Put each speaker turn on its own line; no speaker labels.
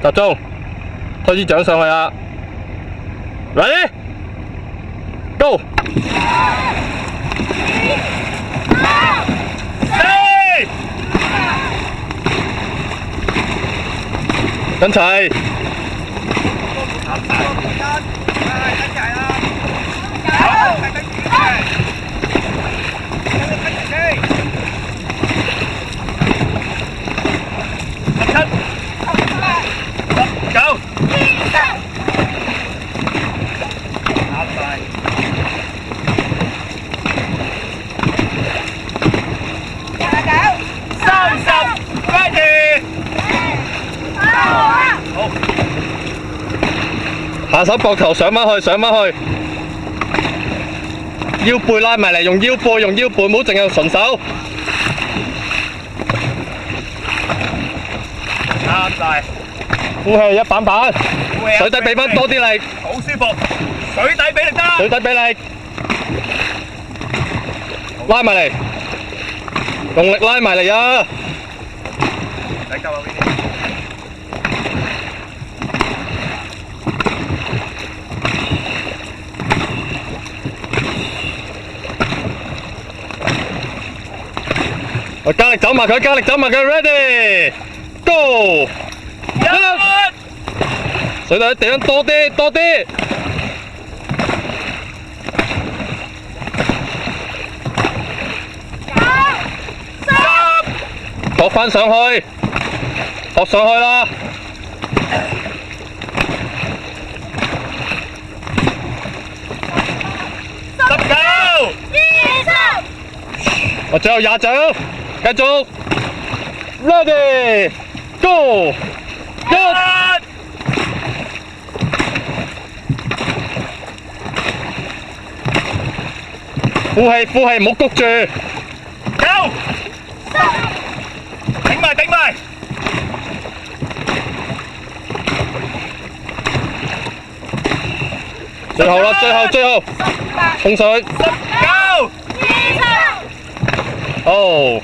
集中，推支掌上去啦 ，ready go。跟齊，下手膊頭上返去，上返去，腰背拉埋嚟，用腰背，唔好淨係用純手。啱晒。呼氣一板板，水底俾翻多啲力，
好舒服。水底俾力得。
水底俾力，拉埋嚟，用力拉埋嚟啊！
唔使救啊呢啲。
我加力走埋佢，ready go！ 水底地方多啲，學翻上去，學上去啦！我最後20掌，繼續 ，ready go！ 呼氣，唔好谷住。
有。頂埋。
最後啦，最後，衝上去。
19。
哦。